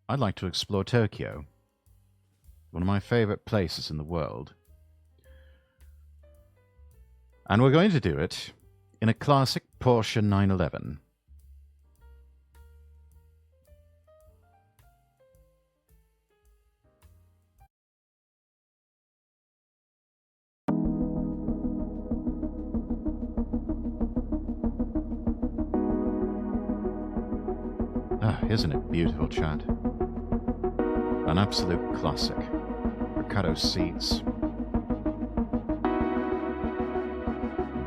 I'd like to explore Tokyo, one of my favorite places in the world. And we're going to do it in a classic Porsche 911. Ah, isn't it beautiful, Chad? An absolute classic. Ricardo seats,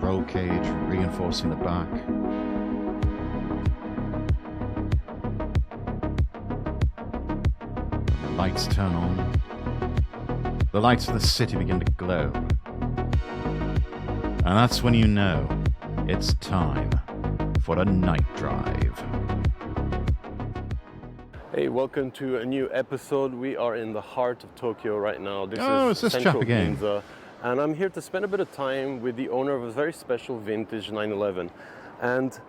roll cage reinforcing the back. The lights turn on. The lights of the city begin to glow. And that's when you know it's time for a night drive. Hey, welcome to a new episode. We are in the heart of Tokyo right now. This it's this Central chap again. Ginza, and I'm here to spend a bit of time with the owner of a very special vintage 911. And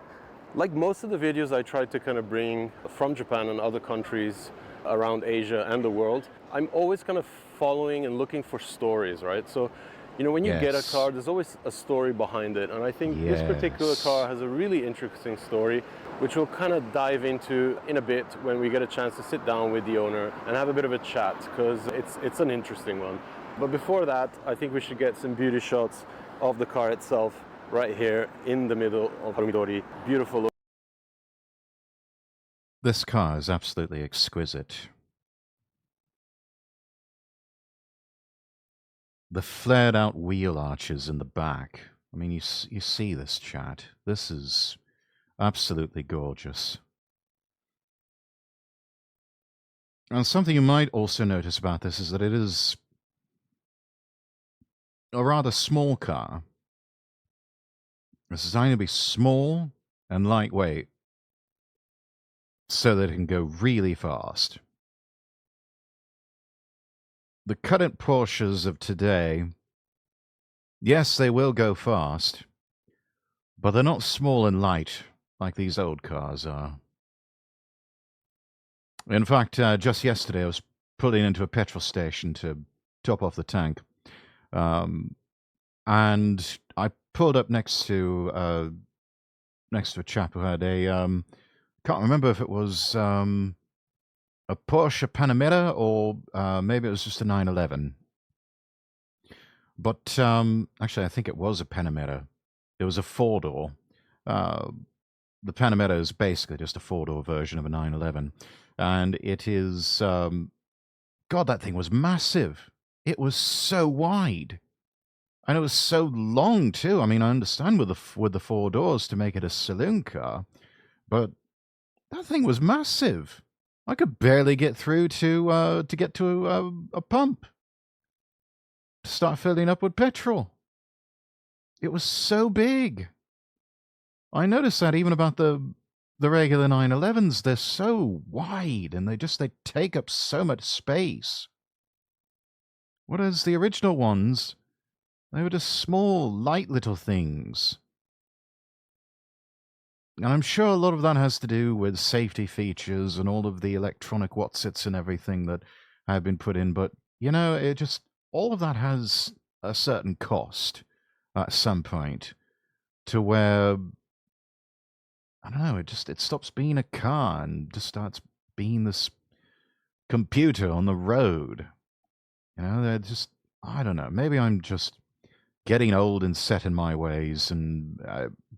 like most of the videos I try to kind of bring from Japan and other countries around Asia and the world, I'm always kind of following and looking for stories, right? So, you know, when you get a car, there's always a story behind it. And I think this particular car has a really interesting story, which we'll kind of dive into in a bit when we get a chance to sit down with the owner and have a bit of a chat, because it's an interesting one. But before that, I think we should get some beauty shots of the car itself right here in the middle of Midori. Beautiful. This car is absolutely exquisite. The flared out wheel arches in the back. I mean, you see this, chat. This is absolutely gorgeous. And something you might also notice about this is that it is a rather small car. It's designed to be small and lightweight so that it can go really fast. The current Porsches of today, yes, they will go fast, but they're not small and light like these old cars are. In fact, just yesterday I was pulling into a petrol station to top off the tank, and I pulled up next to a chap who had a can't remember if it was a Porsche Panamera or maybe it was just a 911. But actually, I think it was a Panamera. It was a four-door. The Panamera is basically just a four-door version of a 911. And it is, God, that thing was massive. It was so wide. And it was so long, too. I mean, I understand with the four doors to make it a saloon car, but that thing was massive. I could barely get through to get to a pump to start filling up with petrol. It was so big. I noticed that even about the regular 911s, they're so wide and they take up so much space. Whereas the original ones, they were just small, light little things. And I'm sure a lot of that has to do with safety features and all of the electronic whatsits and everything that have been put in. But, you know, all of that has a certain cost at some point to where, I don't know, it stops being a car and just starts being this computer on the road. You know, I don't know, maybe I'm just getting old and set in my ways,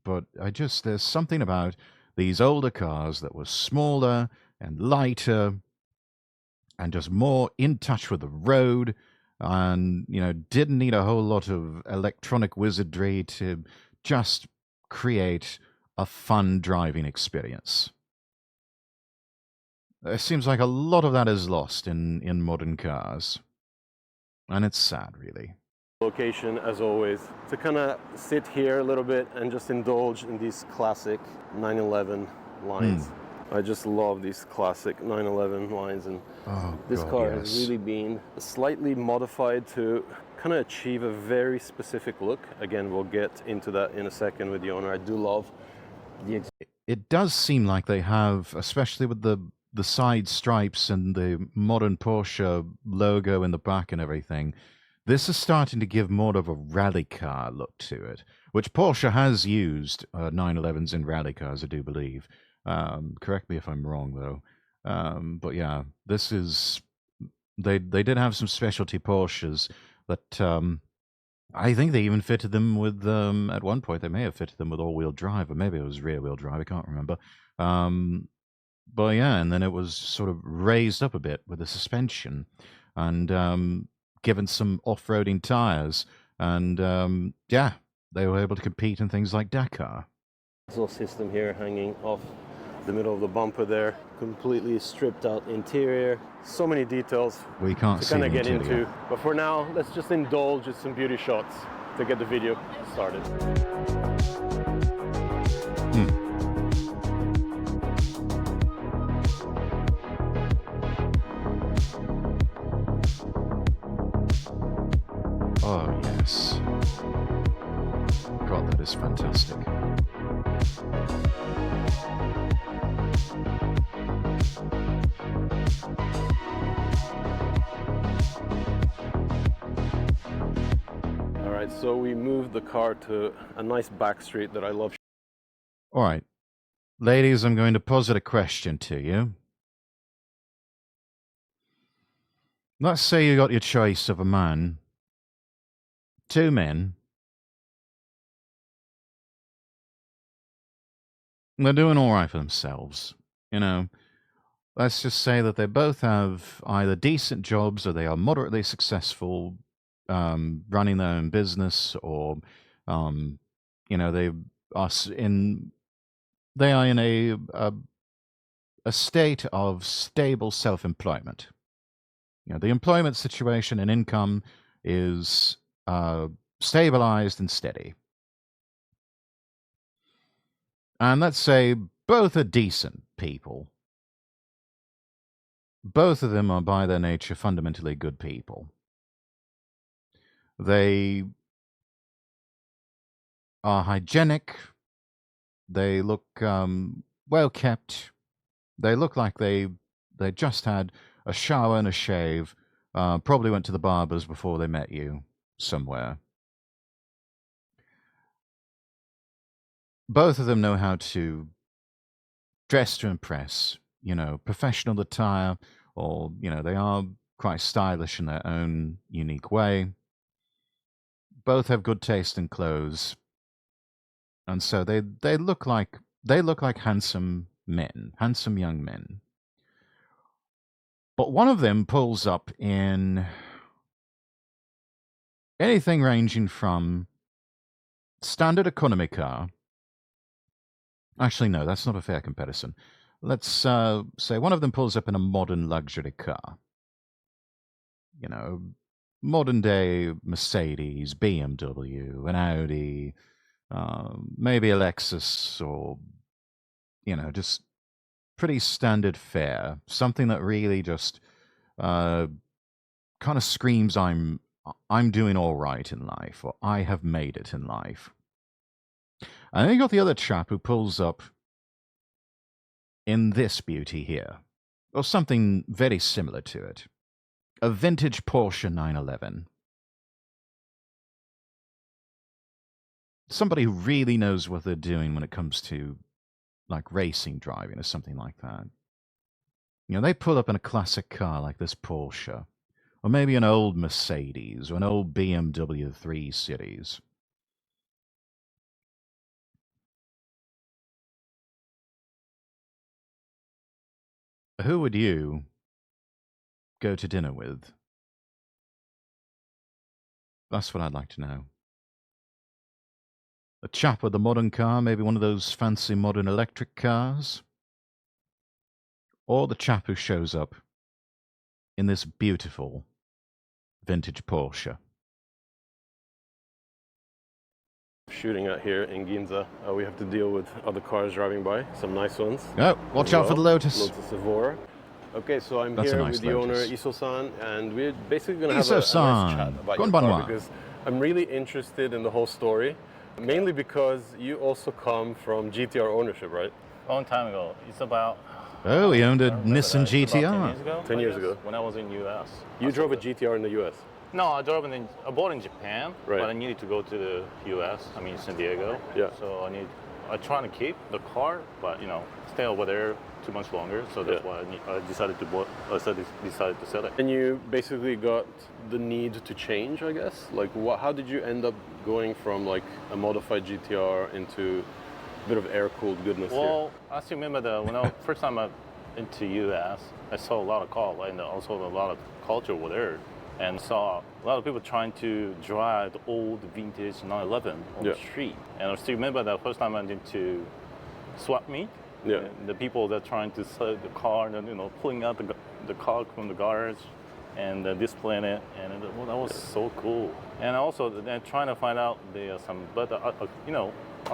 but there's something about these older cars that were smaller and lighter and just more in touch with the road and, you know, didn't need a whole lot of electronic wizardry to just create a fun driving experience. It seems like a lot of that is lost in modern cars. And it's sad, really. Location, as always, to kind of sit here a little bit and just indulge in these classic 911 lines. I just love these classic 911 lines, and this car has really been slightly modified to kind of achieve a very specific look. Again, we'll get into that in a second with the owner. I do love the... It does seem like they have, especially with the the side stripes and the modern Porsche logo in the back and everything, this is starting to give more of a rally car look to it, which Porsche has used 911s in rally cars, I do believe. Correct me if I'm wrong, though. But yeah, this is they did have some specialty Porsches that I think they even fitted them with at one point they may have fitted them with all-wheel drive, or maybe it was rear-wheel drive. I can't remember. But yeah, and then it was sort of raised up a bit with the suspension, and given some off-roading tires, and yeah, they were able to compete in things like Dakar. Exhaust system here hanging off the middle of the bumper there, completely stripped out interior. So many details We can't to see kind the of get interior. into. But for now, let's just indulge in some beauty shots to get the video started. Oh yes. God, that is fantastic. All right, so we moved the car to a nice back street that I love. All right. Ladies, I'm going to posit a question to you. Let's say you got your choice of a man, two men. They're doing all right for themselves. You know, let's just say that they both have either decent jobs or they are moderately successful running their own business, or you know, they are in a state of stable self-employment. You know, the employment situation and income is stabilized and steady. And let's say both are decent people. Both of them are, by their nature, fundamentally good people. They are hygienic. They look well kept. They look like they just had a shower and a shave. Probably went to the barbers before they met you somewhere. Both of them know how to dress to impress. You know, professional attire, or you know, they are quite stylish in their own unique way. Both have good taste in clothes, and so they look like handsome men, handsome young men. But one of them pulls up in anything ranging from standard economy car. Actually, no, that's not a fair comparison. Let's say one of them pulls up in a modern luxury car. You know, modern day Mercedes, BMW, an Audi, maybe a Lexus, or you know, just pretty standard fare. Something that really just kind of screams, I'm doing all right in life, or I have made it in life. And then you got the other chap who pulls up in this beauty here, or something very similar to it. A vintage Porsche 911. Somebody who really knows what they're doing when it comes to like racing driving or something like that. You know, they pull up in a classic car like this Porsche, or maybe an old Mercedes, or an old BMW 3 Series. Who would you go to dinner with? That's what I'd like to know. A chap with a modern car, maybe one of those fancy modern electric cars? Or the chap who shows up in this beautiful vintage Porsche? Shooting at here in Ginza. We have to deal with other cars driving by, some nice ones. Oh, watch out for the Lotus. Lotus Evora. Okay, so I'm That's a here nice with the owner, Lotus. Iso-san, and we're basically going to have a nice Iso-san, chat about your car, konbanwa. because I'm really interested in the whole story, mainly because you also come from GTR ownership, right? Long time ago. It's about Oh, he owned a I remember Nissan that. It's about 10 GTR. years ago. 10 I years guess, ago. when I was in US. You drove a GTR in the US? No, I bought in Japan, Right. but I needed to go to the US. I mean San Diego. Yeah. So I trying to keep the car, but stay over there 2 months longer. So that's why I decided to sell it. And you basically got the need to change, I guess? Like, how did you end up going from like a modified GTR into a bit of air-cooled goodness Well, I still remember when I first time I into US, I saw a lot of cars and also a lot of culture over there, and saw a lot of people trying to drive the old vintage 911 on the street. And I still remember the first time I went to swap meet. Yeah. And the people that trying to sell the car and pulling out the car from the garage and displaying it, and that was so cool. And also then trying to find out I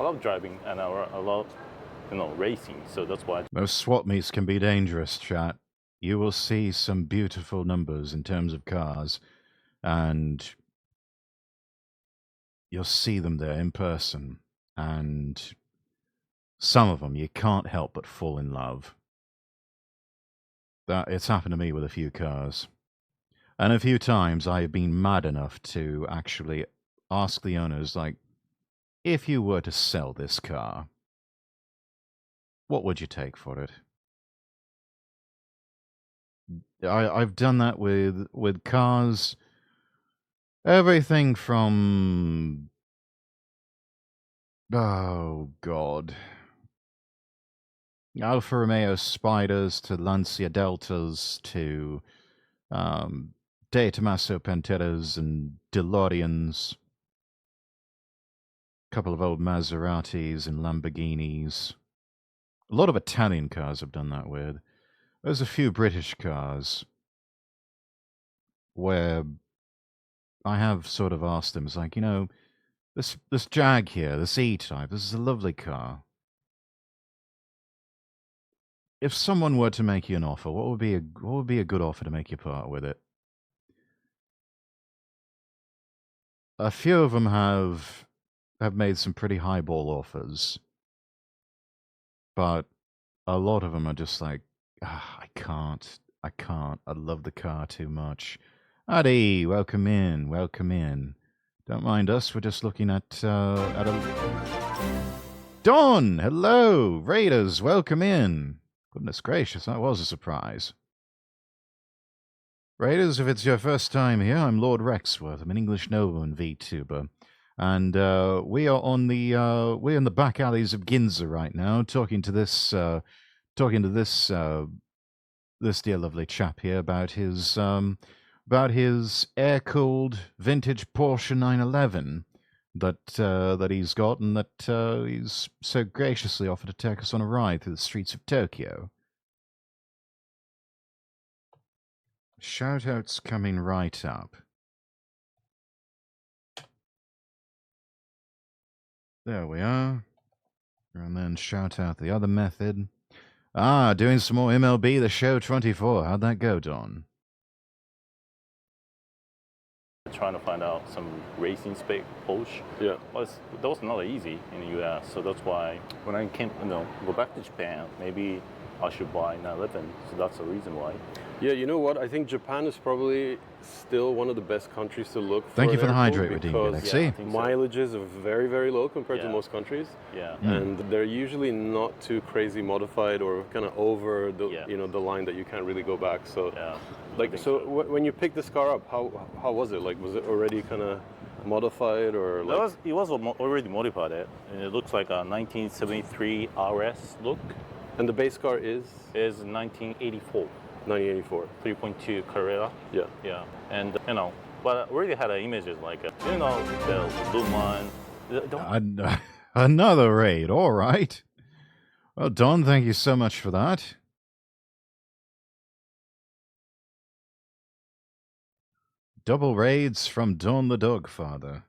love driving and I love racing, so that's why. Those swap meets can be dangerous, chat. You will see some beautiful numbers in terms of cars, and you'll see them there in person. And some of them you can't help but fall in love. It's happened to me with a few cars. And a few times I've been mad enough to actually ask the owners, like, if you were to sell this car, what would you take for it? I've done that with cars, everything from, oh God, Alfa Romeo Spiders to Lancia Deltas to De Tomaso Panteras and DeLoreans, a couple of old Maseratis and Lamborghinis. A lot of Italian cars I've done that with. There's a few British cars where I have sort of asked them, it's like, this Jag here, this E-Type, this is a lovely car. If someone were to make you an offer, what would be a good offer to make you part with it? A few of them have made some pretty highball offers, but a lot of them are just like, I can't. I love the car too much. Addy, welcome in. Don't mind us. We're just looking at a Don. Hello, Raiders. Welcome in. Goodness gracious, that was a surprise. Raiders, if it's your first time here, I'm Lord Rexworth. I'm an English nobleman VTuber. And we're in the back alleys of Ginza right now, talking to this this dear lovely chap here about his air-cooled vintage Porsche 911 that he's got, and that he's so graciously offered to take us on a ride through the streets of Tokyo. Shoutouts coming right up. There we are. And then shout out the other method. Doing some more MLB The Show 24. How'd that go, Don? Trying to find out some racing spec Porsche. Yeah. That was not easy in the US, so that's why when I came, go back to Japan, maybe I should buy 911. So that's the reason why. Yeah, you know what? I think Japan is probably still one of the best countries to look for. Thank you for the an hydrate, airport Redeem because Galaxy. mileages are very, very low compared to most countries. Yeah. And they're usually not too crazy modified or kind of over the the line that you can't really go back. So when you picked this car up, how was it? Like, was it already kind of modified or like? It was already modified, and it looks like a 1973 RS look. And the base car is 1984. 1984. 3.2 Carrera. Yeah. Yeah. And but I already had images like the Luman. Another raid. All right. Well, Don, thank you so much for that. Double raids from Don the Dogfather.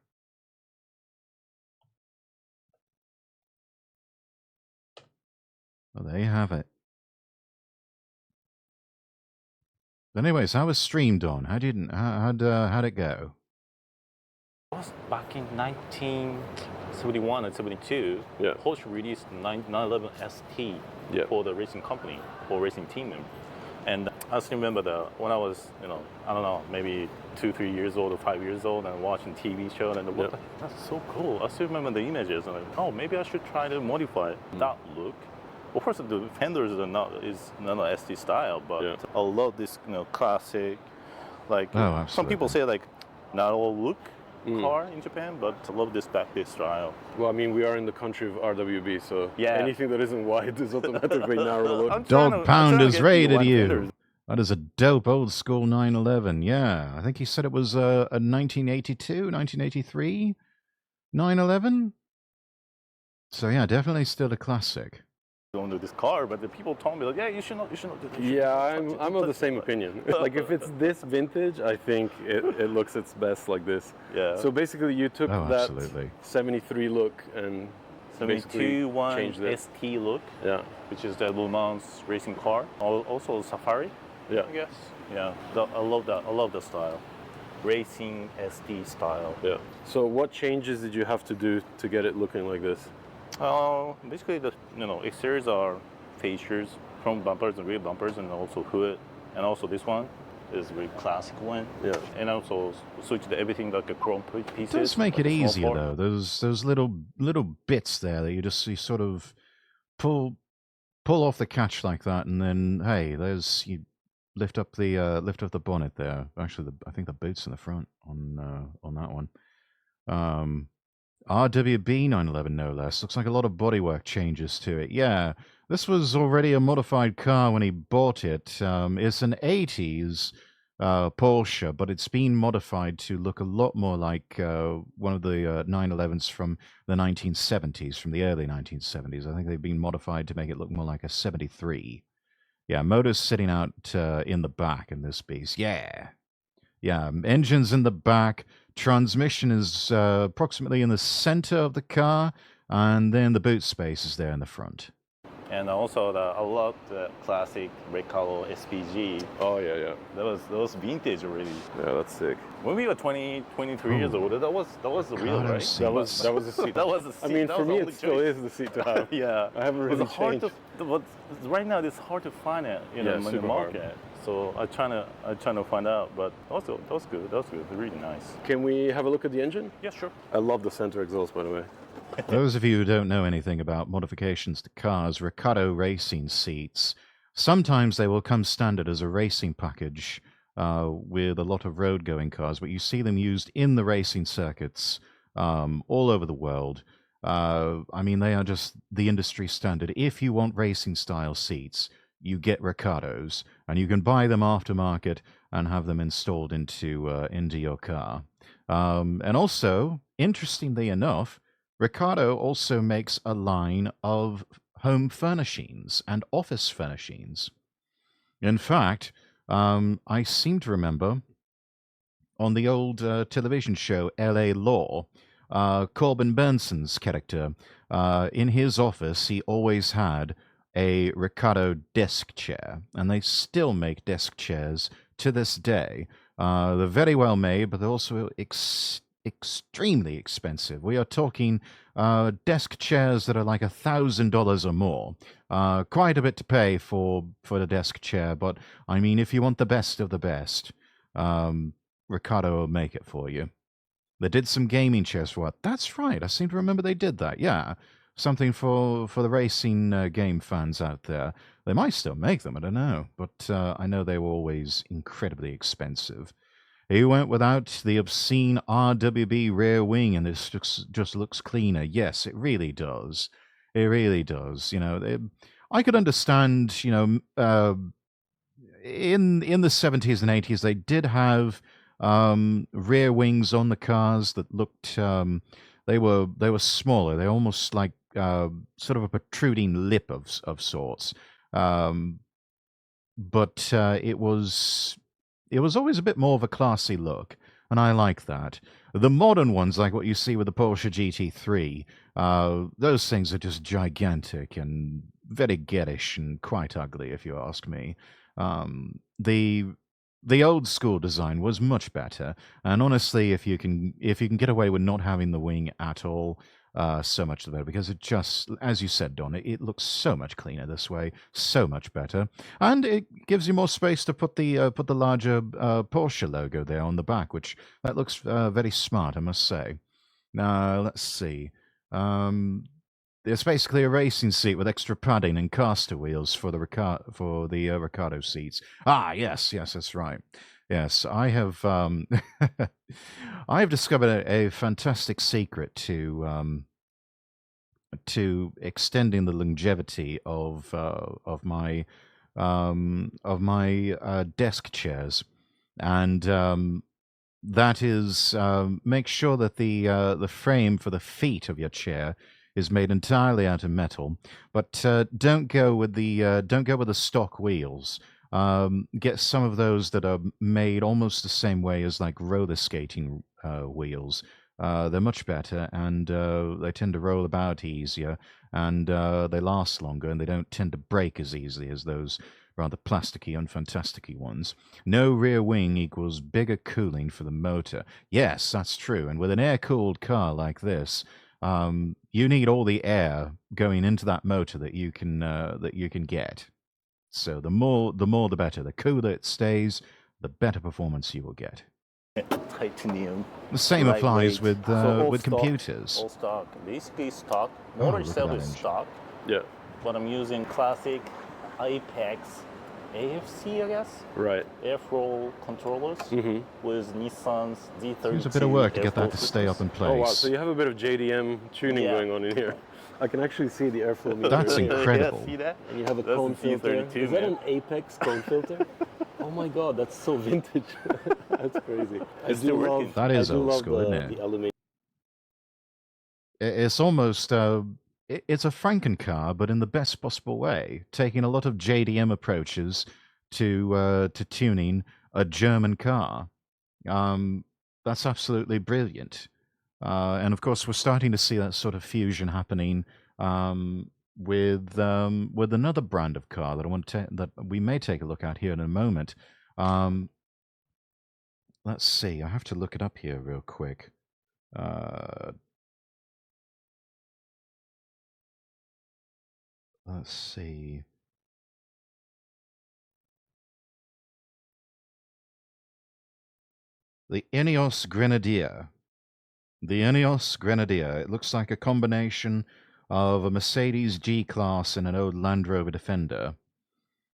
Well, there you have it. But anyways, how was stream, Don? How'd it go? was back in 1971 and 72. Yeah. Porsche released 911 ST Yeah. for the racing company, for racing team. And I still remember when I was, I don't know, maybe 2, 3 years old or 5 years old and watching TV show and Yeah. that's so cool. I still remember the images and oh, maybe I should try to modify that look. Of course, the fenders are not ST style, but Yeah. I love this, classic. Like Oh, some people absolutely. say, like not all look car in Japan, but I love this backlit style. Well, I mean, we are in the country of RWB, so Yeah. anything that isn't wide is automatically narrow look. I'm Dog trying Pound to has get the raided wide you. fenders. That is a dope old school 911. Yeah, I think he said it was a 1982, 1983 911. So yeah, definitely still a classic. Don't do this car, but the people told me like, yeah, you should not do this. Yeah, I'm of the same opinion. Like if it's this vintage, I think it looks its best like this. Yeah. So basically, you took Oh, that absolutely. 73 look and basically 72 one changed it. ST look, Yeah, which is the Le Mans racing car. Also Safari, yeah, I guess. Yeah, I love that. I love the style, racing ST style. yeah. So what changes did you have to do to get it looking like this? Basically the exteriors are fascias, front bumpers and rear bumpers, and also hood, and also this one is a very classic one. Yeah. And also switch to everything like a chrome pieces. It does make like it a small easier part. though. Those little bits there that you sort of pull off the catch like that, and then hey, you lift up the bonnet there. Actually, I think the boot's in the front on that one. RWB 911 no less. Looks like a lot of bodywork changes to it. Yeah, this was already a modified car when he bought it. It's an 80s Porsche, but it's been modified to look a lot more like one of the 911s from the 1970s, from the early 1970s. I think they've been modified to make it look more like a 73. Yeah, motor's sitting out in the back in this beast. Yeah. Yeah, engine's in the back. Transmission is approximately in the center of the car, and then the boot space is there in the front. And also I love the classic Recalo SPG. Oh yeah, yeah, That was vintage already. yeah. That's sick. When we were 23 years old, that was the real, Ricardo right? seats. That was a seat. That was the seat. I mean, That for was me, the it only still choice. is the seat to have. Yeah, I haven't really It's hard changed. but right now it's hard to find it, Yeah, in the super hard. market. So I trying to find out, but also that was good. That was good. Really nice. Can we have a look at the engine? Yeah, sure. I love the center exhaust, by the way. Those of you who don't know anything about modifications to cars, Ricardo racing seats, sometimes they will come standard as a racing package with a lot of road-going cars, but you see them used in the racing circuits all over the world. I mean, they are just the industry standard. If you want racing-style seats, you get Ricardos, and you can buy them aftermarket and have them installed into your car. And also, interestingly enough, Ricardo also makes a line of home furnishings and office furnishings. In fact, I seem to remember on the old television show L.A. Law, Corbin Bernsen's character, in his office, he always had a Ricardo desk chair, and they still make desk chairs to this day. They're very well made, but they're also extremely expensive. We are talking desk chairs that are like $1,000 or more. Quite a bit to pay for the desk chair, but I mean, if you want the best of the best, Ricardo will make it for you. They did some gaming chairs for what? That's right. I seem to remember they did that. Yeah, something for the racing game fans out there. They might still make them. I don't know, but I know they were always incredibly expensive. He went without the obscene RWB rear wing, and this just looks cleaner. Yes, it really does. It really does. I could understand. In the 70s and 80s, they did have rear wings on the cars that looked. They were smaller. They were almost like sort of a protruding lip of sorts. But it was always a bit more of a classy look, and I like that. The modern ones, like what you see with the Porsche GT3, those things are just gigantic and very garish and quite ugly, if you ask me. The the old school design was much better. And honestly, if you can get away with not having the wing at all, so much the better, because it just, as you said, Don, it looks so much cleaner this way, so much better, and it gives you more space to put the larger Porsche logo there on the back, which that looks very smart, I must say. Now let's see. Um, it's basically a racing seat with extra padding and caster wheels for the Ricardo seats. Ah, yes, yes, that's right. Yes, I have. I have discovered a fantastic secret to extending the longevity of my desk chairs, and that is make sure that the frame for the feet of your chair is made entirely out of metal, but don't go with the stock wheels. Get some of those that are made almost the same way as like roller skating wheels. They're much better, and they tend to roll about easier, and they last longer, and they don't tend to break as easily as those rather plasticky and fantasticky ones. No rear wing equals bigger cooling for the motor. Yes, that's true. And with an air-cooled car like this, you need all the air going into that motor that you can get. So the more the better. The cooler it stays, the better performance you will get. Titanium. The same applies Lightweight. So all with stock, computers. All stock. Basically stock. Oh, Motor look at itself that is engine. stock. Yeah. But I'm using classic Apex AFC, I guess. Right. Airflow controllers with Nissan's Z32. Seems a bit of work to get that airflow to stay up in systems. place. Oh wow, so you have a bit of JDM tuning Yeah. going on in here. I can actually see the airflow meter. That's here. incredible. Yeah, see that? And you have a That's cone the filter. Z32, Is that man. an Apex cone filter? Oh my god, that's so vintage. That's crazy. It's still working. That is I do old love school, isn't it? the aluminium. It's almost it's a Frankencar, but in the best possible way, taking a lot of JDM approaches to tuning a German car. That's absolutely brilliant. And of course, we're starting to see that sort of fusion happening with another brand of car that I want to that we may take a look at here in a moment. Um, let's see. I have to look it up here real quick. Let's see. The Ineos Grenadier. The Ineos Grenadier. It looks like a combination of a Mercedes G-Class and an old Land Rover Defender.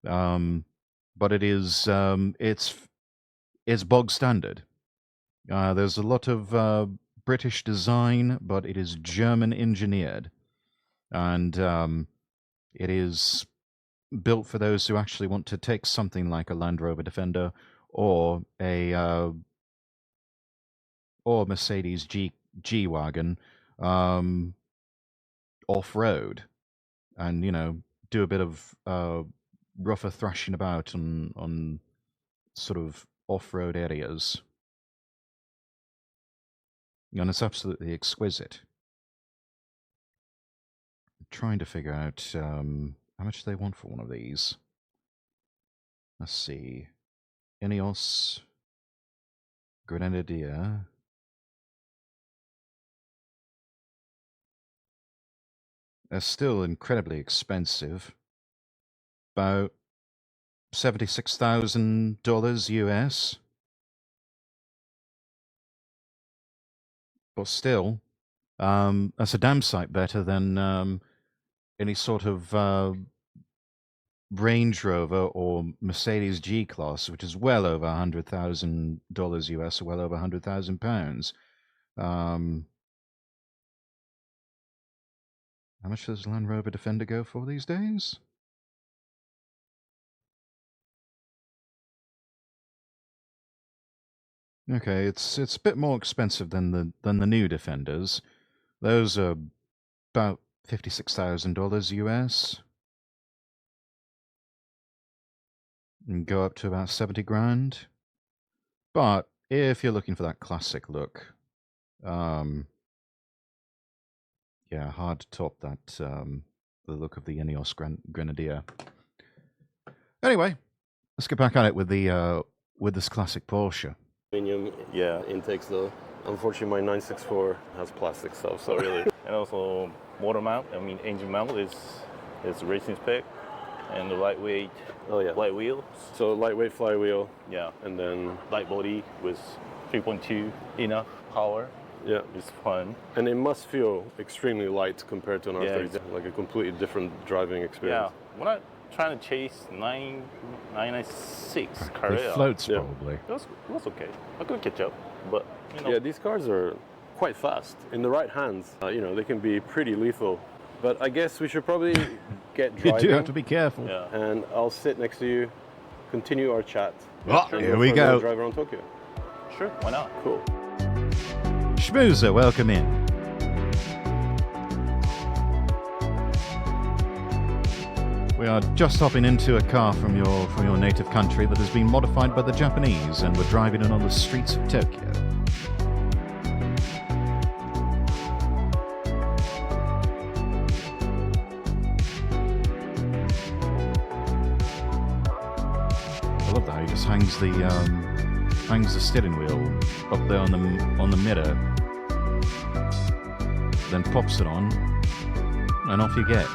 But it's bog standard. There's a lot of British design, but it is German engineered, and it is built for those who actually want to take something like a Land Rover Defender or a Mercedes G wagon off road, and do a bit of rougher thrashing about on sort of off road areas, and it's absolutely exquisite. I'm trying to figure out how much they want for one of these. Let's see, Ineos Grenadier. They're still incredibly expensive. About $76,000 US. But still, that's a damn sight better than any sort of Range Rover or Mercedes G-Class, which is well over $100,000 US, or well over £100,000. How much does Land Rover Defender go for these days? Okay, it's a bit more expensive than the new Defenders. Those are about $56,000 US, and go up to about 70 grand. But if you're looking for that classic look, yeah, hard to top that the look of the Ineos Grenadier. Anyway, let's get back at it with with this classic Porsche. Aluminum intakes though. Unfortunately, my 964 has plastic stuff, so really. And also motor mount, engine mount is racing spec, and the lightweight light wheels. So lightweight flywheel. Yeah. And then light body with 3.2 enough power. Yeah. It's fun. And it must feel extremely light compared to an R30, exactly. like a completely different driving experience. Yeah. When I trying to chase 996 Carrera, It floats probably. It was okay. I couldn't catch up, but Yeah, these cars are quite fast. In the right hands, they can be pretty lethal. But I guess we should probably get driving. You do have to be careful. Yeah. And I'll sit next to you, continue our chat. Here we go. Drive around Tokyo. Sure, why not? Cool. Schmoozer, welcome in. We are just hopping into a car from your native country that has been modified by the Japanese, and we're driving it on the streets of Tokyo. I love that. He just hangs the steering wheel up there on the mirror, then pops it on, and off you get.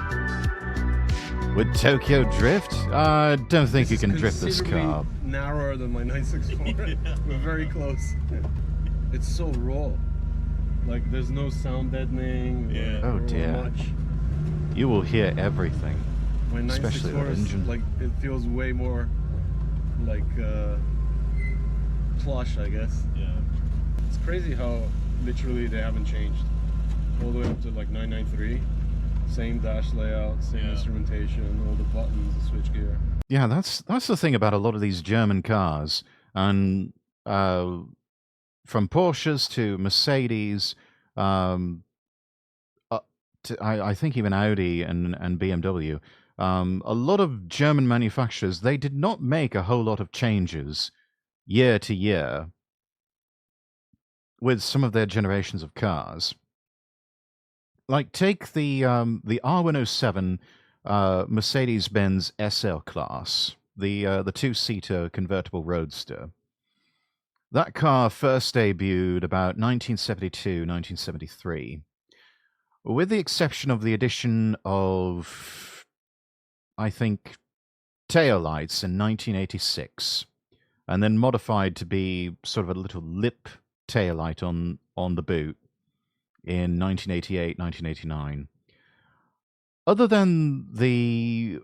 With Tokyo Drift? I don't think you can drift this car. Narrower than my 964. We're very close. It's so raw. Like there's no sound deadening. Yeah. Oh dear. Much. You will hear everything. My Especially 964 that is engine. like it feels way more like plush, I guess. Yeah. It's crazy how literally they haven't changed. All the way up to like 993. Same dash layout, same instrumentation, all the buttons, the switchgear. Yeah, that's the thing about a lot of these German cars, and from Porsches to Mercedes, to I think even Audi and BMW. A lot of German manufacturers, they did not make a whole lot of changes year to year with some of their generations of cars. Like take the R107 Mercedes-Benz SL class, the two-seater convertible roadster. That car first debuted about 1972, 1973, with the exception of the addition of, I think, taillights in 1986, and then modified to be sort of a little lip taillight on the boot in 1988, 1989. Other than the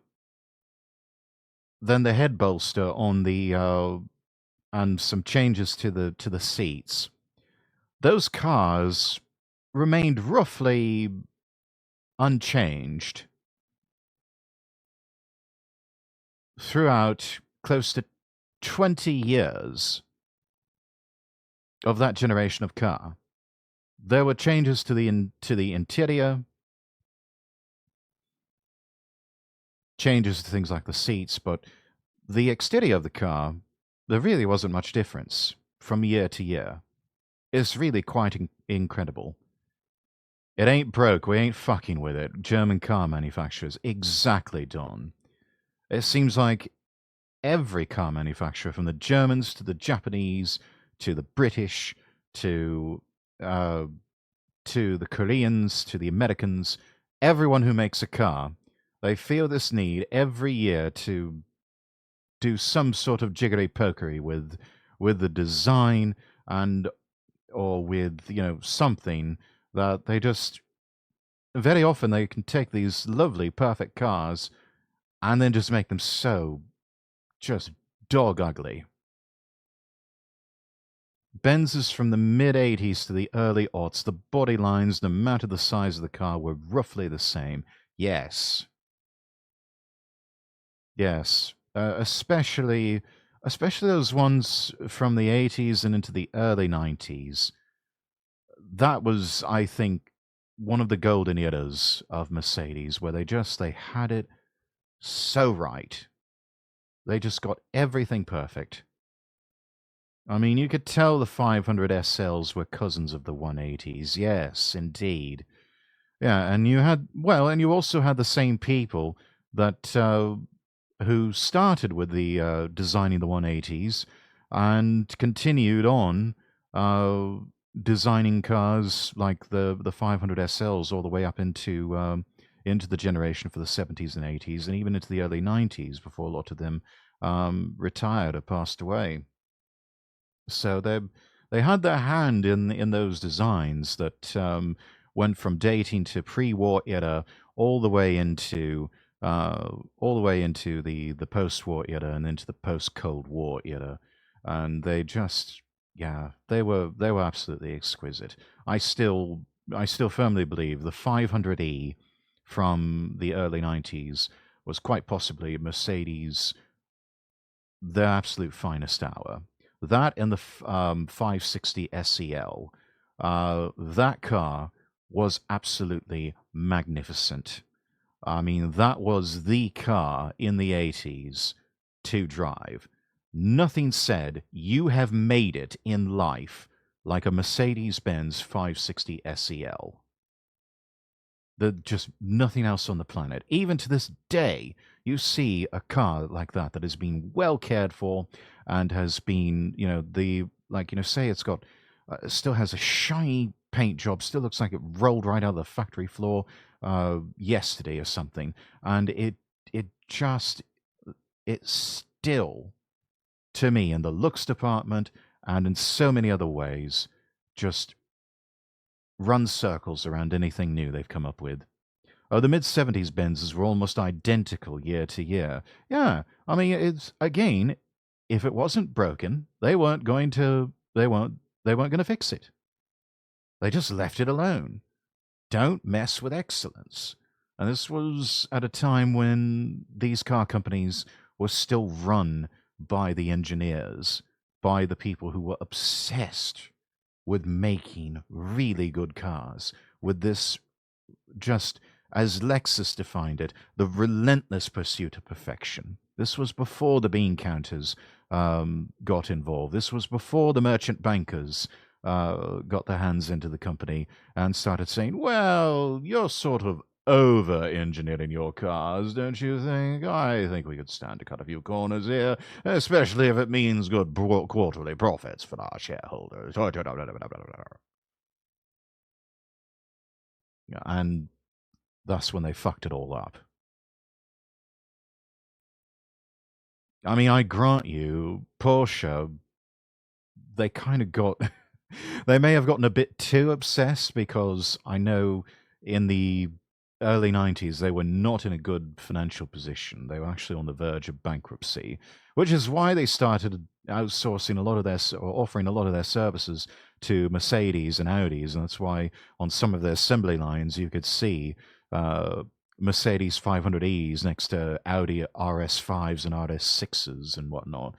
head bolster on the and some changes to the seats, those cars remained roughly unchanged throughout close to 20 years of that generation of car. There were changes to the interior, changes to things like the seats, but the exterior of the car, there really wasn't much difference from year to year. It's really quite incredible. It ain't broke, we ain't fucking with it. German car manufacturers, exactly, Don. It seems like every car manufacturer, from the Germans to the Japanese to the British to the Koreans, to the Americans, everyone who makes a car, they feel this need every year to do some sort of jiggery-pokery with the design or with, something that they just, very often they can take these lovely, perfect cars and then just make them so just dog ugly. Benzes from the mid-'80s to the early aughts, the body lines, no matter the size of the car, were roughly the same. Yes. Yes. Especially those ones from the 80s and into the early 90s. That was, I think, one of the golden eras of Mercedes, where they had it so right. They just got everything perfect. I mean, you could tell the 500 SLs were cousins of the 180s. Yes, indeed. Yeah, and you also had the same people that who started with the designing the 180s, and continued on uh, designing cars like the 500 SLs all the way up into the generation for the 70s and 80s, and even into the early 90s before a lot of them retired or passed away. So they had their hand in those designs that went from dating to pre-war era all the way into the post-war era and into the post-Cold War era, and they just they were absolutely exquisite. I still I still firmly believe the 500e from the early 90s was quite possibly Mercedes' the absolute finest hour. That and the 560 SEL, that car was absolutely magnificent. I mean, that was the car in the 80s to drive. Nothing said you have made it in life like a Mercedes Benz 560 SEL. Just nothing else on the planet. Even to this day, you see a car like that has been well cared for and has been, say it's got, still has a shiny paint job, still looks like it rolled right out of the factory floor yesterday or something, and it just it still, to me, in the looks department and in so many other ways, just runs circles around anything new they've come up with. Oh, the mid 70s Benzes were almost identical year to year. Yeah, I mean, it's again, if it wasn't broken, they weren't going to fix it. They just left it alone. Don't mess with excellence. And this was at a time when these car companies were still run by the engineers, by the people who were obsessed with making really good cars, with this, just as Lexus defined it, the relentless pursuit of perfection. This was before the bean counters got involved. This was before the merchant bankers got their hands into the company and started saying, well, you're sort of over engineering your cars, don't you think? I think we could stand to cut a few corners here, especially if it means good quarterly profits for our shareholders. And that's when they fucked it all up. I mean, I grant you, Porsche, they kind of got, they may have gotten a bit too obsessed, because I know in the early 90s they were not in a good financial position. They were actually on the verge of bankruptcy, which is why they started outsourcing a lot of or offering a lot of their services to Mercedes and Audis, and that's why on some of their assembly lines you could see Mercedes 500Es next to Audi RS5s and RS6s and whatnot.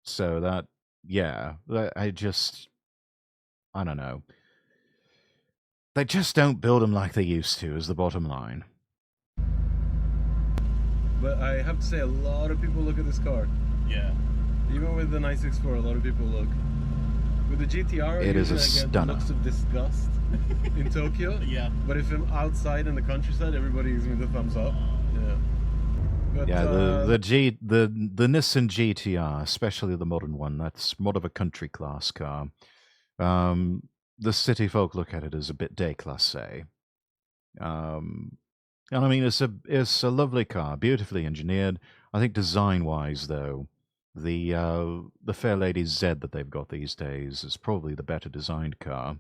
So that, yeah, I don't know. They just don't build them like they used to, is the bottom line. But I have to say, a lot of people look at this car. Yeah. Even with the 964, a lot of people look. With the GTR, It is a I get stunner. looks of disgust in Tokyo. Yeah. But if I'm outside in the countryside, everybody gives me the thumbs up. Yeah. But, Yeah, the Nissan GTR, especially the modern one, that's more of a country class car. The city folk look at it as a bit déclassé. And I mean, it's a lovely car, beautifully engineered. I think design wise, though, the Fair Lady Z that they've got these days is probably the better designed car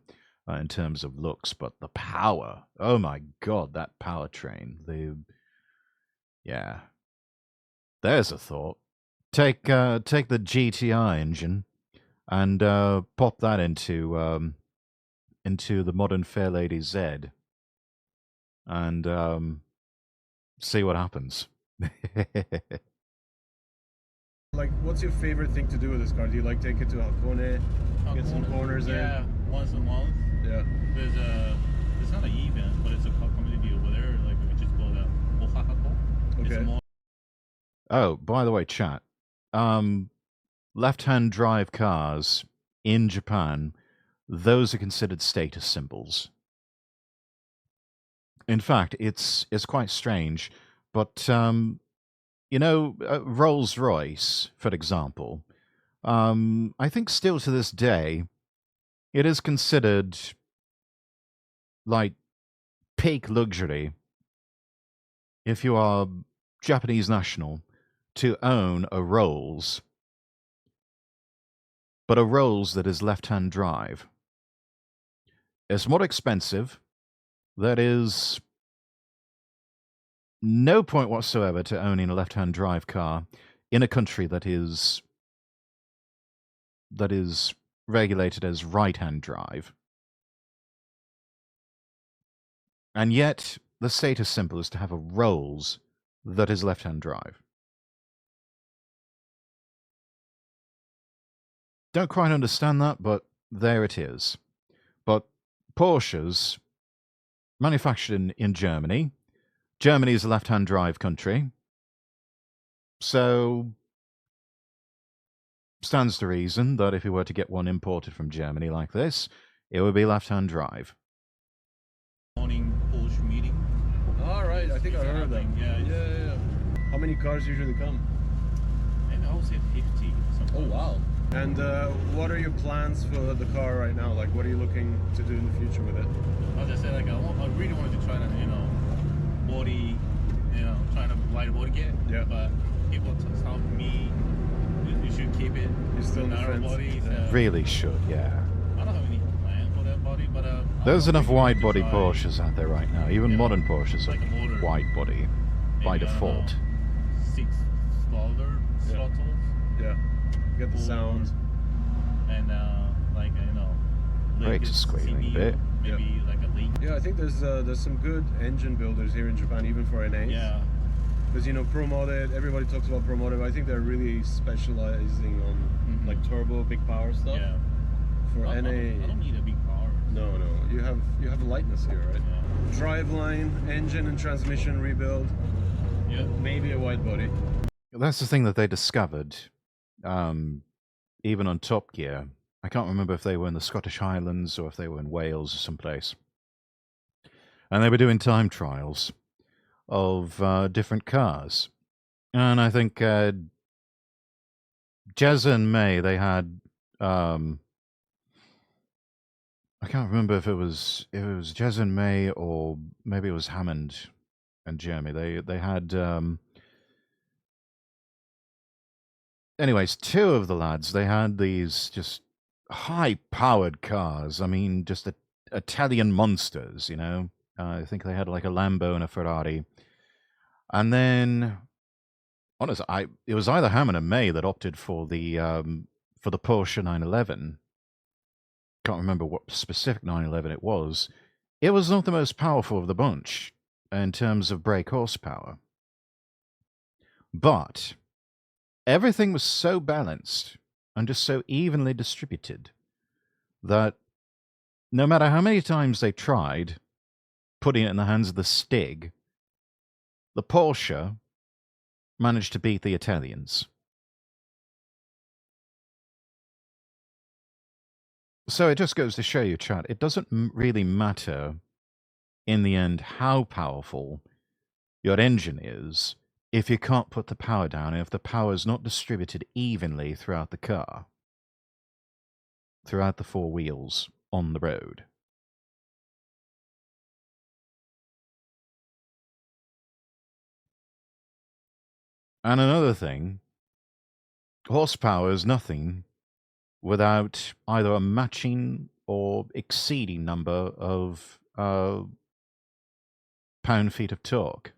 in terms of looks. But the power, oh my god, that powertrain! Yeah, there's a thought. Take the GTI engine and pop that into the modern Fair Lady Z, and see what happens. like, what's your favorite thing to do with this car? Do you like take it to Hakone, get some corners in? Yeah, once a month. Yeah. It's not an event, but it's a community over there. Like we just call it Ohakako. Okay. It's more Oh, by the way, chat. Left-hand drive cars in Japan, those are considered status symbols. In fact, it's quite strange, but Rolls-Royce, for example, I think still to this day, it is considered like peak luxury if you are Japanese national to own a Rolls, but a Rolls that is left-hand drive. It's more expensive. There is no point whatsoever to owning a left-hand drive car in a country that is regulated as right-hand drive. And yet, the status symbol is to have a Rolls that is left-hand drive. Don't quite understand that, but there it is. But Porsches, manufactured in Germany. Germany is a left-hand drive country. So, stands to reason that if you were to get one imported from Germany like this, it would be left-hand drive. Morning Porsche meeting. All right, I think I heard of that. Yeah. How many cars usually come? And I would say 50. Oh wow! And what are your plans for the car right now? Like, what are you looking to do in the future with it? As I said, like I really wanted to try to, body, trying to light body kit. Yeah. But people tell me you should keep it. You're still in the narrow fence. body. So Yeah. Really should, yeah. I don't have any plan for that body, but There's enough really wanted to wide-body try, Porsches out there right now. Even modern Porsches like a are motor. wide-body by maybe, I don't default. know, 6 slaughter Yeah. throttles. Yeah. Get the sound. And Brakes are latest squealing a CPU, bit. maybe like a leak. Yeah, I think there's some good engine builders here in Japan, even for NAs. Yeah. Because ProModded, everybody talks about ProModded, but I think they're really specializing on like turbo, big power stuff. Yeah. For I NA, don't need a big power. no, you have a lightness here, right? Yeah. Driveline, engine and transmission rebuild, Yeah. maybe a wide body. That's the thing that they discovered, even on Top Gear. I can't remember if they were in the Scottish Highlands or if they were in Wales or someplace. And they were doing time trials of different cars. And I think Jezza and May, they had... I can't remember if it was Jezza and May or maybe it was Hammond and Jeremy. They had... anyways, two of the lads, they had these just high-powered cars. I mean, just Italian monsters, I think they had like a Lambo and a Ferrari. And then, honestly, it was either Hammond or May that opted for the Porsche 911. Can't remember what specific 911 it was. It was not the most powerful of the bunch in terms of brake horsepower. But everything was so balanced and just so evenly distributed that no matter how many times they tried putting it in the hands of the Stig, the Porsche managed to beat the Italians. So it just goes to show you, chat, it doesn't really matter in the end how powerful your engine is if you can't put the power down and if the power is not distributed evenly throughout the car, throughout the four wheels on the road. And another thing, horsepower is nothing without either a matching or exceeding number of pound-feet of torque.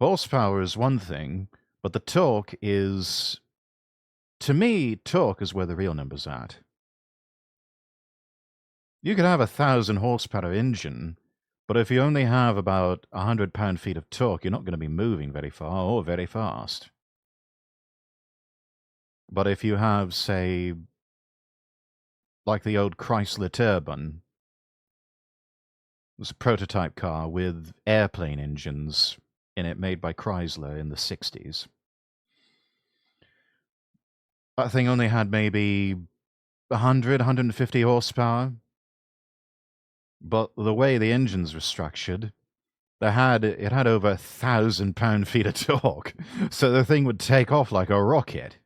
Horsepower is one thing, but the torque is... To me, torque is where the real number's at. You could have a 1,000 horsepower engine, but if you only have about 100 pound-feet of torque, you're not going to be moving very far or very fast. But if you have, say, like the old Chrysler Turbine, it was a prototype car with airplane engines in it made by Chrysler in the 60s. That thing only had maybe 100, 150 horsepower. But the way the engines were structured, It had over 1,000 pound-feet of torque, so the thing would take off like a rocket.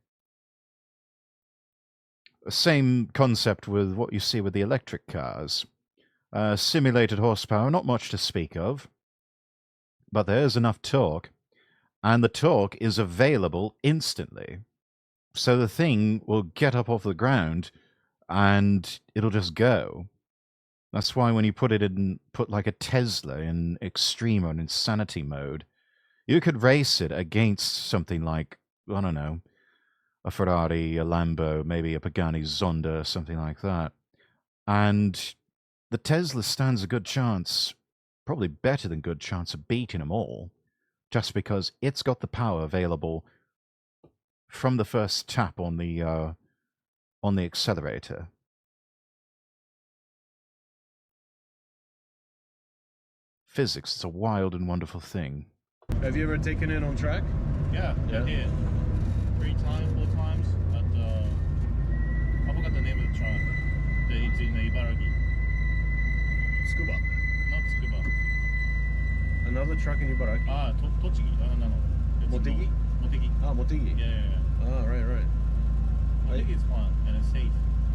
Same concept with what you see with the electric cars. Simulated horsepower, not much to speak of, but there's enough torque, and the torque is available instantly. So the thing will get up off the ground and it'll just go. That's why when you put like a Tesla in extreme or insanity mode, you could race it against something like, I don't know, a Ferrari, a Lambo, maybe a Pagani Zonda, something like that. And the Tesla stands a good chance, probably better than good chance of beating them all, just because it's got the power available from the first tap on the accelerator. Physics, it's a wild and wonderful thing. Have you ever taken it on track? Yeah, I did. 3 times, 4 times. At I forgot the name of the truck. It's in Ibaraki. Scuba. Not Tsukuba. Another truck in Ibaraki? Tochigi. No. It's Motegi? Motegi. Motegi. Yeah. Ah, right. Motegi is fun and it's safe.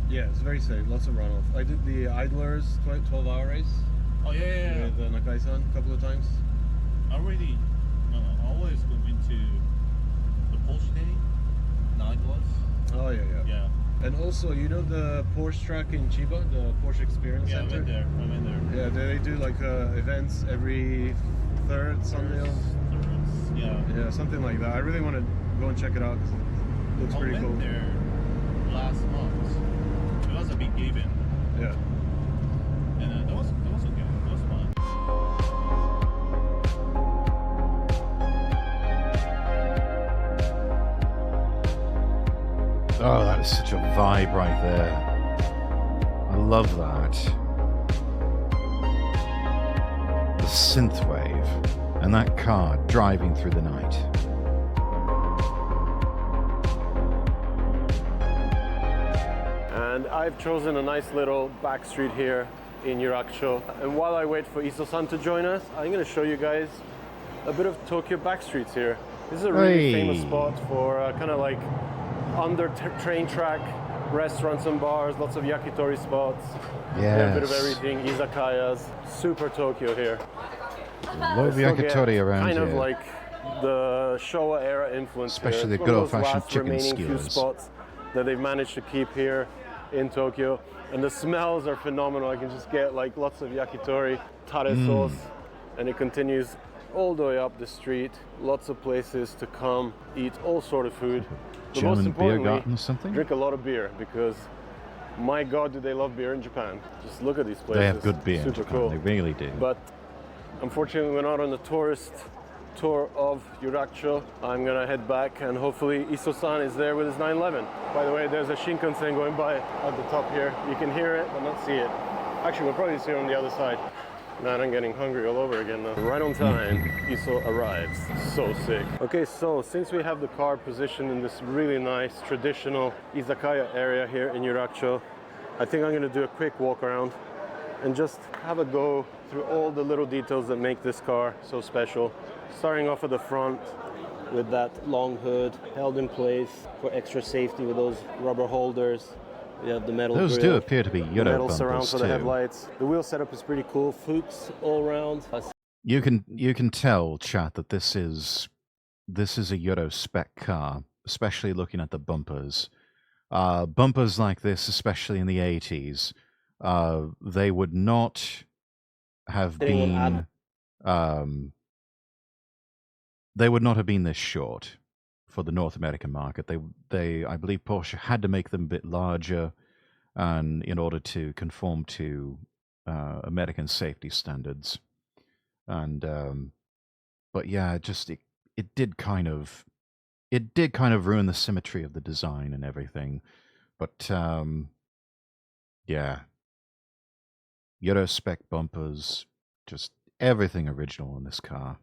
Yeah, it's very safe. Lots of runoff. I did the Idlers 12-hour race. Oh yeah. With Nakai-san a couple of times. I always go into the Porsche day, night was. Oh yeah. Yeah. And also, you know the Porsche track in Chiba, the Porsche Experience Yeah, I Center? went there. Yeah, they do like events every third Sunday. Yeah, something like that. I really want to go and check it out because it looks pretty I cool. went there last month. It was a big event. Yeah. And that was okay. It was fun. Oh, that is such a vibe right there. I love that. The synthwave and that car driving through the night. And I've chosen a nice little back street here in Yurakucho. And while I wait for Iso-san to join us, I'm going to show you guys a bit of Tokyo back streets here. This is a really famous spot for kind of like under train track restaurants and bars, lots of yakitori spots. Yes. A bit of everything, izakayas, super Tokyo here. Love yakitori around kind here. Of like the Showa era influence. Especially here. the good old-fashioned It's chicken one of those last remaining few skewers. spots that they've managed to keep here in Tokyo. And the smells are phenomenal. I can just get like lots of yakitori, tare sauce, and it continues all the way up the street. Lots of places to come eat all sort of food. But most German beer importantly, garden or something? drink a lot of beer because my God, do they love beer in Japan. Just look at these places. They have good beer in Super Japan, cool. they really do. But unfortunately, we're not on the tourist tour of Yurakucho. I'm gonna head back and hopefully Iso-san is there with his 911. By the way, there's a Shinkansen going by at the top here. You can hear it, but not see it. Actually, we'll probably see it on the other side. Man, I'm getting hungry all over again now. Right on time, Iso arrives. So sick. Okay, so since we have the car positioned in this really nice traditional izakaya area here in Yurakucho, I think I'm gonna do a quick walk around and just have a go through all the little details that make this car so special. Starting off at the front with that long hood held in place for extra safety with those rubber holders. We have the metal Those grille, do appear to be the Euro metal surround bumpers for the too. headlights. The wheel setup is pretty cool. Fuchs all around. You can tell, chat, that this is a Euro spec car, especially looking at the bumpers. Bumpers like this, especially in the 80s, they would not have been they would not have been this short for the North American market. I believe Porsche had to make them a bit larger, and in order to conform to American safety standards. And but yeah, it did kind of ruin the symmetry of the design and everything. But yeah, Euro spec bumpers, just everything original in this car.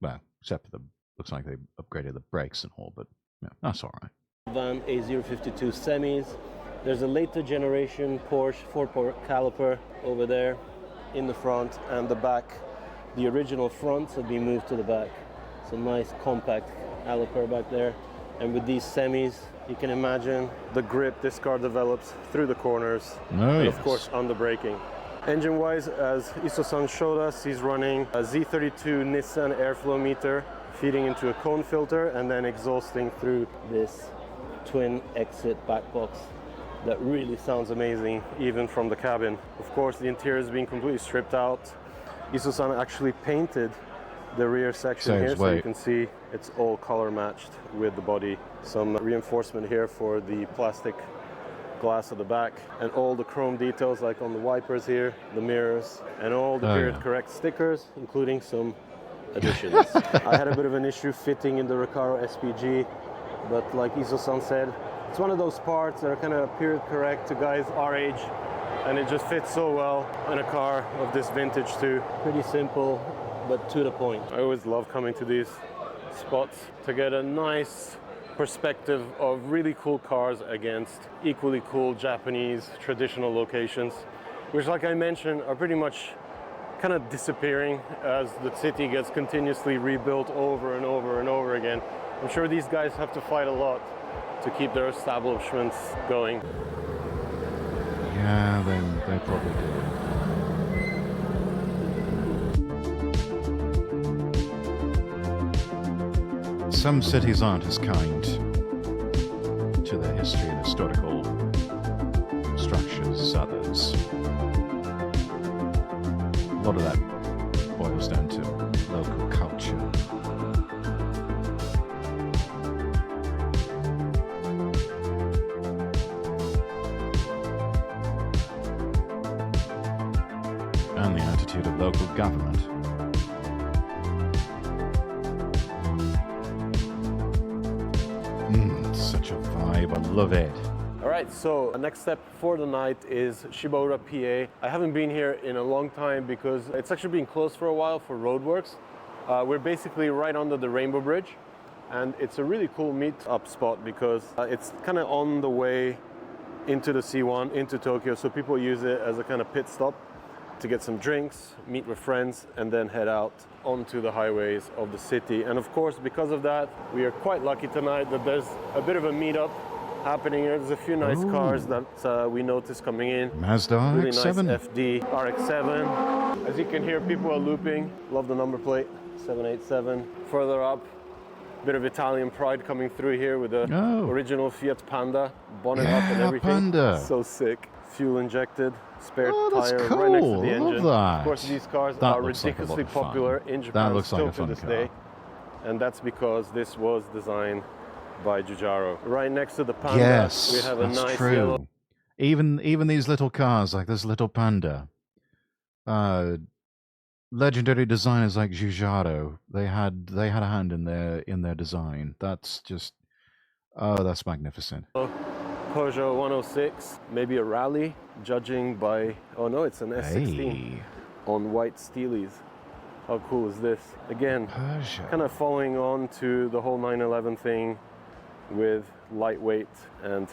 Well, except for looks like they upgraded the brakes and all, but yeah, that's all right. Van A052 semis. There's a later generation Porsche 4-port caliper over there in the front, and the back the original fronts have been moved to the back. So nice compact caliper back there. And with these semis, you can imagine the grip this car develops through the corners. Oh, and yes. of course, under braking. Engine-wise, as Iso-san showed us, he's running a Z32 Nissan airflow meter, feeding into a cone filter and then exhausting through this twin exit back box. That really sounds amazing, even from the cabin. Of course, the interior is being completely stripped out. Iso-san actually painted the rear section Saves here, so you weight. can see it's all color matched with the body. Some reinforcement here for the plastic glass at the back, and all the chrome details like on the wipers here, the mirrors, and all the Oh, period yeah. correct stickers, including some additions. I had a bit of an issue fitting in the Recaro SPG, but like Iso-san said, it's one of those parts that are kind of period correct to guys our age, and it just fits so well in a car of this vintage too. Pretty simple, but to the point. I always love coming to these spots to get a nice perspective of really cool cars against equally cool Japanese traditional locations, which, like I mentioned, are pretty much kind of disappearing as the city gets continuously rebuilt over and over and over again. I'm sure these guys have to fight a lot to keep their establishments going. Yeah, they probably do. Some cities aren't as kind to their history and historical structures as others. A lot of that boils down to local culture. And the attitude of local government. Such a vibe, I love it. All right, so the next step for the night is Shibaura, PA. I haven't been here in a long time because it's actually been closed for a while for roadworks. We're basically right under the Rainbow Bridge, and it's a really cool meet-up spot because it's kind of on the way into the C1, into Tokyo, so people use it as a kind of pit stop to get some drinks, meet with friends, and then head out onto the highways of the city. And of course, because of that, we are quite lucky tonight that there's a bit of a meetup happening here. There's a few nice cars that we noticed coming in. Mazda Really RX-7. nice FD RX-7. As you can hear, people are looping. Love the number plate, 787. Further up, bit of Italian pride coming through here with the Oh. original Fiat Panda, bonnet up and Yeah, everything. Panda. So sick. Fuel injected, spare Oh, that's tire right next to cool. the I love engine. that. Of course, these cars That are looks like a lot ridiculously of fun. popular in Japan looks like still a to fun this car. day. And that's because this was designed by Giugiaro. Right next to the Panda, Yes, we have a that's nice true. yellow. Even these little cars, like this little Panda, legendary designers like Giugiaro, they had a hand in their design. That's just that's magnificent. Peugeot 106, maybe a rally, judging by, oh no, it's an S16 Hey, on white Steelies. How cool is this? Again, Persia. kind of following on to the whole 911 thing with lightweight and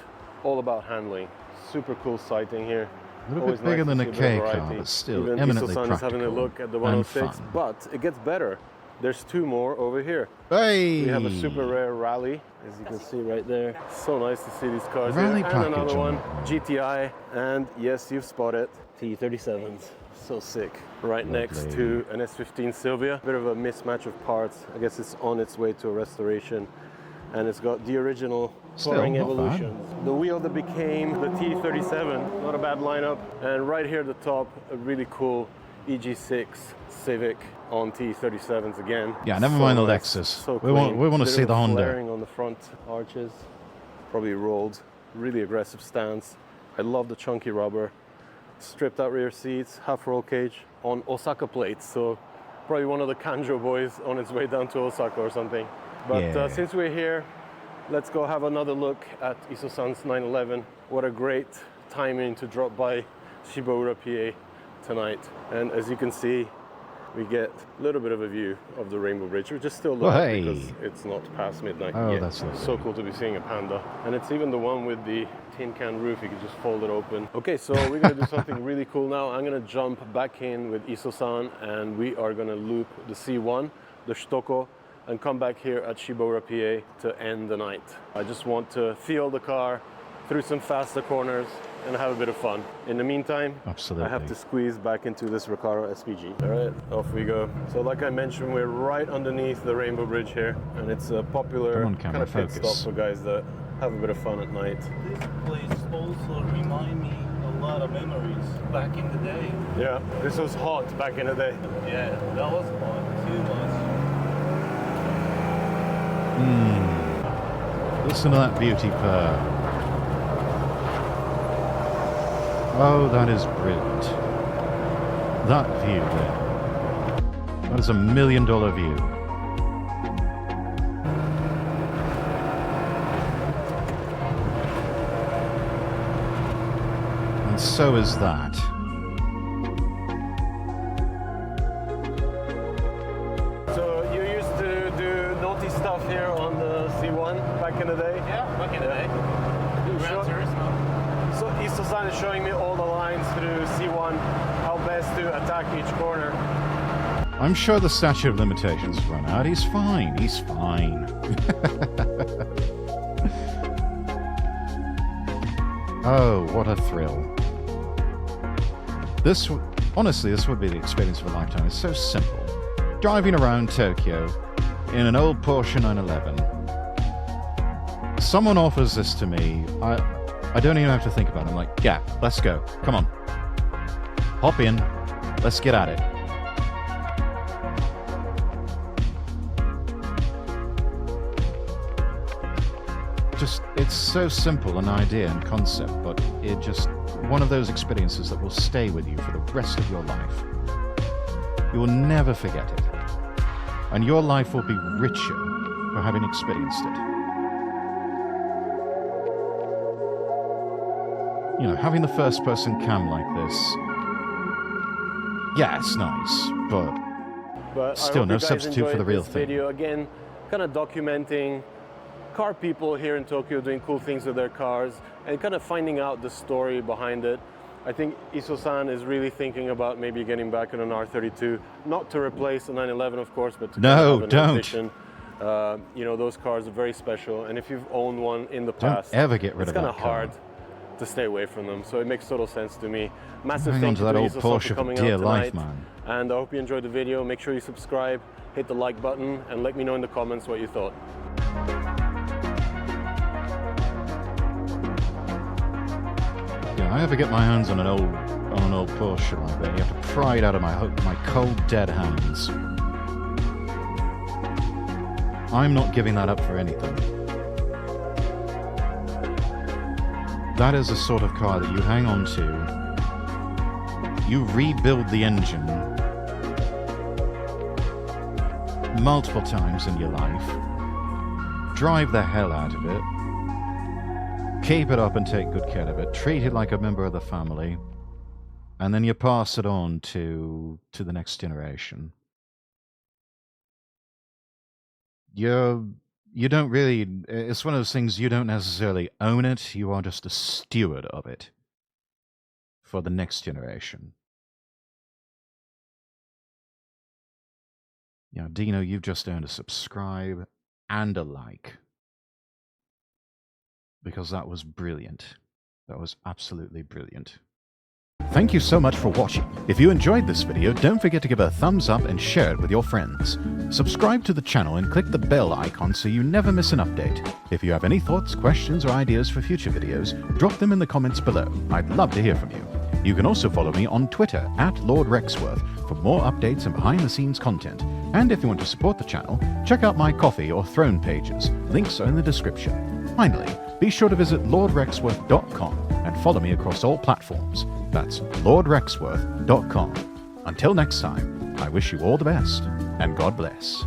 all about handling. Super cool sighting here. A little Always bit bigger nice than to a see bit of K car, variety. but still Even eminently Iso-san is having a practical look at the and 106, fun. but it gets better. There's two more over here. Hey, We have a super rare rally, as you can see right there. So nice to see these cars Rally here. And another package one, on that one. GTI, and yes, you've spotted T37s. So sick. Right next Lovely. to an S15 Silvia. Bit of a mismatch of parts. I guess it's on its way to a restoration. And it's got the original Still Touring not bad. Evolution. The wheel that became the T37. Not a bad lineup. And right here at the top, a really cool EG6 Civic on T37s again. Yeah, never mind the nice, Lexus. so We want- clean. we wanna Bit see of the Honda. flaring on the front arches, probably rolled. Really aggressive stance. I love the chunky rubber. Stripped out rear seats, half roll cage on Osaka plates. So probably one of the Kanjo boys on its way down to Osaka or something. But Yeah. since we're here, let's go have another look at Iso-san's 911. What a great timing to drop by Shibaura, PA tonight. And as you can see, we get a little bit of a view of the Rainbow Bridge, which is still Oh, light hey. because it's not past midnight Oh, yet. that's lovely. So cool to be seeing a Panda. And it's even the one with the tin can roof, you can just fold it open. Okay, so we're gonna do something really cool now. I'm gonna jump back in with Iso-san and we are gonna loop the C1, the Stoko, and come back here at Shibora, PA to end the night. I just want to feel the car through some faster corners and have a bit of fun. In the meantime, Absolutely. I have to squeeze back into this Recaro SPG. All right, off we go. So like I mentioned, we're right underneath the Rainbow Bridge here, and it's a popular Come on, kind camera, of pit stop focus. for guys that have a bit of fun at night. This place also remind me a lot of memories back in the day. Yeah, this was hot back in the day. Yeah, that was fun. Too much. Listen to that beauty purr. Oh, that is brilliant. That view there. That is $1 million view. And so is that. So you used to do naughty stuff here on the C1 back in the day? Yeah, back in the day. Sure. Gran Turismo. So Iso-san is showing me all the lines through C1, how best to attack each corner. I'm sure the statute of limitations has run out. He's fine. He's fine. Oh, what a thrill. Honestly, this would be the experience of a lifetime. It's so simple. Driving around Tokyo in an old Porsche 911. Someone offers this to me. I don't even have to think about it. I'm like, yeah, let's go. Come on. Hop in. Let's get at it. It's so simple an idea and concept, but it just one of those experiences that will stay with you for the rest of your life. You will never forget it. And your life will be richer for having experienced it. You know, having the first person cam like this, yeah, it's nice, but I still hope no you guys substitute for the enjoyed real this thing. video again, kind of documenting car people here in Tokyo doing cool things with their cars and kind of finding out the story behind it. I think Iso-san is really thinking about maybe getting back in an R32, not to replace a 911, of course, but to kind of have an don't. addition. You know, those cars are very special, and if you've owned one in the Don't past, ever get rid it's of kind that of car. hard to stay away from them. So it makes total sense to me. Massive Hang on thank to you that to old Iso-san Porsche for for coming dear out life, tonight. man. And I hope you enjoyed the video. Make sure you subscribe, hit the like button, and let me know in the comments what you thought. Yeah, I ever get my hands on an old Porsche like that, you have to pry it out of my cold dead hands. I'm not giving that up for anything. That is the sort of car that you hang on to, you rebuild the engine multiple times in your life, drive the hell out of it, keep it up and take good care of it, treat it like a member of the family, and then you pass it on to the next generation. You don't really, it's one of those things, you don't necessarily own it, you are just a steward of it for the next generation. Yeah, Dino, you've just earned a subscribe and a like. Because that was brilliant. That was absolutely brilliant. Thank you so much for watching. If you enjoyed this video, don't forget to give it a thumbs up and share it with your friends. Subscribe to the channel and click the bell icon so you never miss an update. If you have any thoughts, questions, or ideas for future videos, drop them in the comments below. I'd love to hear from you. You can also follow me on Twitter @LordRexworth for more updates and behind-the-scenes content. And if you want to support the channel, check out my Coffee or Throne pages. Links are in the description. Finally, be sure to visit LordRexworth.com and follow me across all platforms. That's LordRexworth.com. Until next time, I wish you all the best, and God bless.